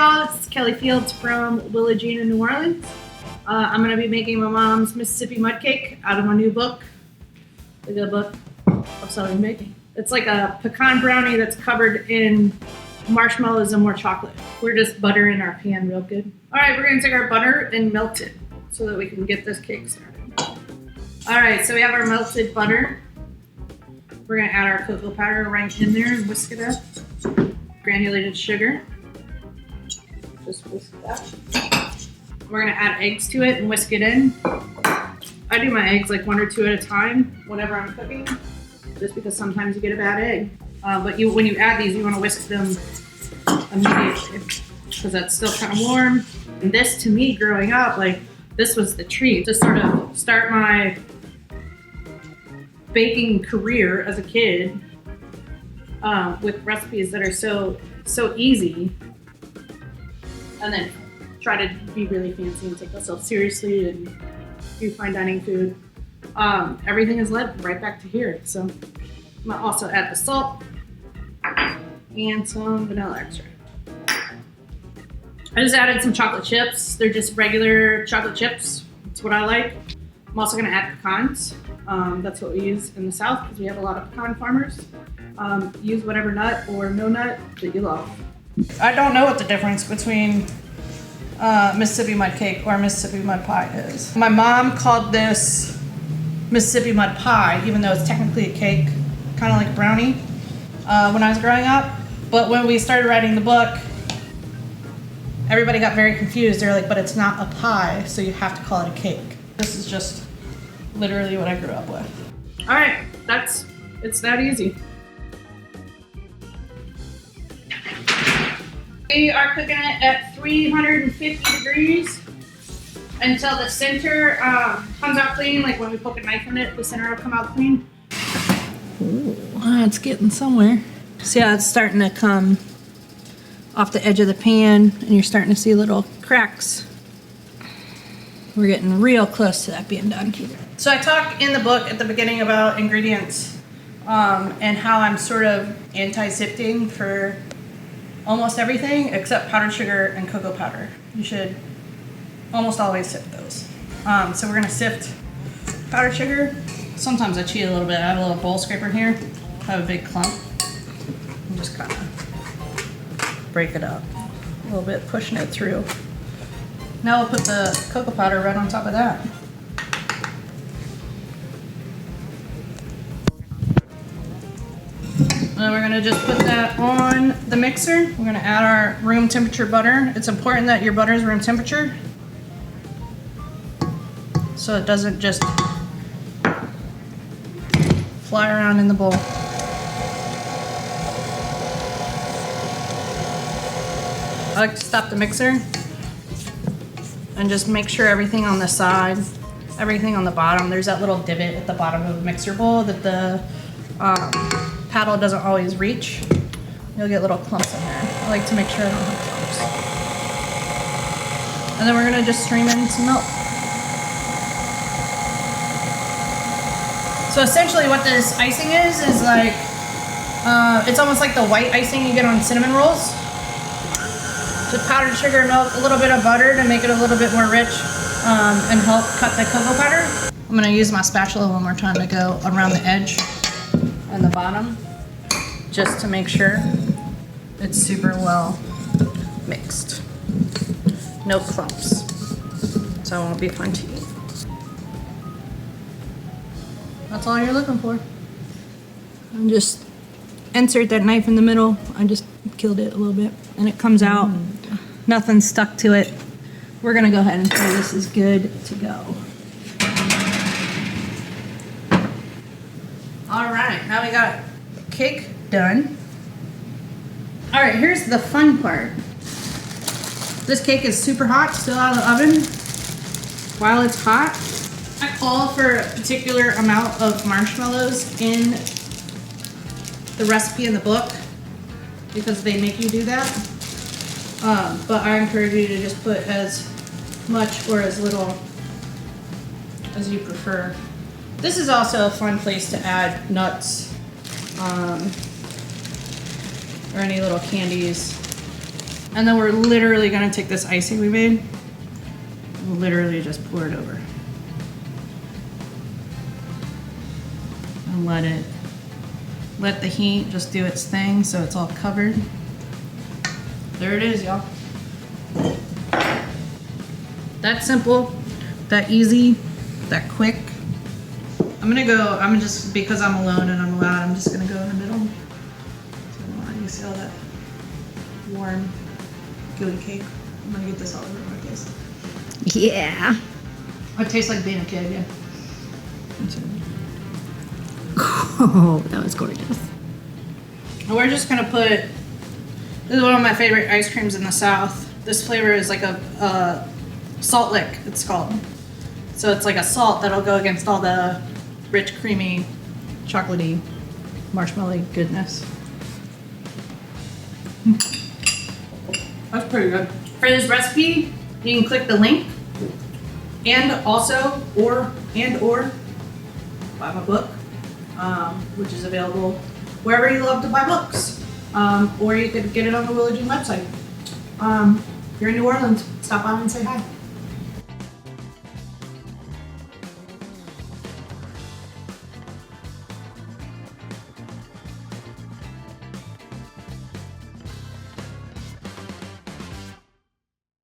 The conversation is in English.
y'all, it's Kelly Fields from Willagina, New Orleans. I'm going to be making my mom's Mississippi mud cake out of my new book. The good book of selling baking. It's like a pecan brownie that's covered in marshmallows and more chocolate. We're just buttering our pan real good. All right, we're going to take our butter and melt it so that we can get this cake started. All right, so we have our melted butter. We're going to add our cocoa powder right in there and whisk it up. Granulated sugar. Just whisk it up. We're gonna add eggs to it and whisk it in. I do my eggs like 1 or 2 at a time whenever I'm cooking, just because sometimes you get a bad egg. But when you add these, you want to whisk them immediately because that's still kind of warm. And this, to me, growing up, like this was the treat to sort of start my baking career as a kid with recipes that are so easy, and then try to be really fancy and take myself seriously and do fine dining food. Everything is led right back to here. So I'm gonna also add the salt and some vanilla extract. I just added some chocolate chips. They're just regular chocolate chips. That's what I like. I'm also gonna add pecans. That's what we use in the South because we have a lot of pecan farmers. Use whatever nut or no nut that you love. I don't know what the difference between Mississippi mud cake or Mississippi mud pie is. My mom called this Mississippi mud pie, even though it's technically a cake, kind of like a brownie, when I was growing up. But when we started writing the book, everybody got very confused. They're like, but it's not a pie, so you have to call it a cake. This is just literally what I grew up with. All right, it's that easy. We are cooking it at 350 degrees until the center comes out clean. Like when we poke a knife in it, the center will come out clean. Ooh, it's getting somewhere. See how it's starting to come off the edge of the pan and you're starting to see little cracks. We're getting real close to that being done. So I talk in the book at the beginning about ingredients and how I'm sort of anti-sifting for almost everything except powdered sugar and cocoa powder. You should almost always sift those. So we're gonna sift powdered sugar. Sometimes I cheat a little bit. I have a little bowl scraper here. I have a big clump. And just kind of break it up a little bit, pushing it through. Now we'll put the cocoa powder right on top of that. And we're gonna just put that on the mixer. We're gonna add our room temperature butter. It's important that your butter is room temperature so it doesn't just fly around in the bowl. I like to stop the mixer and just make sure everything on the side, everything on the bottom, there's that little divot at the bottom of the mixer bowl that the paddle doesn't always reach. You'll get little clumps in there. I like to make sure I don't have clumps. And then we're gonna just stream in some milk. So essentially what this icing is like, it's almost like the white icing you get on cinnamon rolls. Just powdered sugar, milk, a little bit of butter to make it a little bit more rich and help cut the cocoa powder. I'm gonna use my spatula one more time to go around the edge and the bottom, just to make sure it's super well mixed. No clumps, so it won't be fun to eat. That's all you're looking for. And just insert that knife in the middle. I just killed it a little bit, and it comes out. Nothing stuck to it. We're gonna go ahead and say this is good to go. All right, now we got cake done. All right, here's the fun part. This cake is super hot, still out of the oven. While it's hot, I call for a particular amount of marshmallows in the recipe in the book because they make you do that. But I encourage you to just put as much or as little as you prefer. This is also a fun place to add nuts or any little candies And then we're literally gonna take this icing we made, and literally just pour it over. And let the heat just do its thing so it's all covered. There it is, y'all. That simple, that easy, that quick. I'm just, because I'm alone and I'm loud, I'm just gonna go in the middle. So you see all that warm, gooey cake? I'm gonna get this all over my face. Yeah. It tastes like being a kid, yeah. Oh, that was gorgeous. And we're just gonna put, this is one of my favorite ice creams in the South. This flavor is like a salt lick, it's called. So it's like a salt that'll go against all the rich, creamy, chocolatey, marshmallowy goodness. That's pretty good. For this recipe, you can click the link and also, or buy my book, which is available wherever you love to buy books. Or you could get it on the Willa Jean website. If you're in New Orleans, stop by and say hi.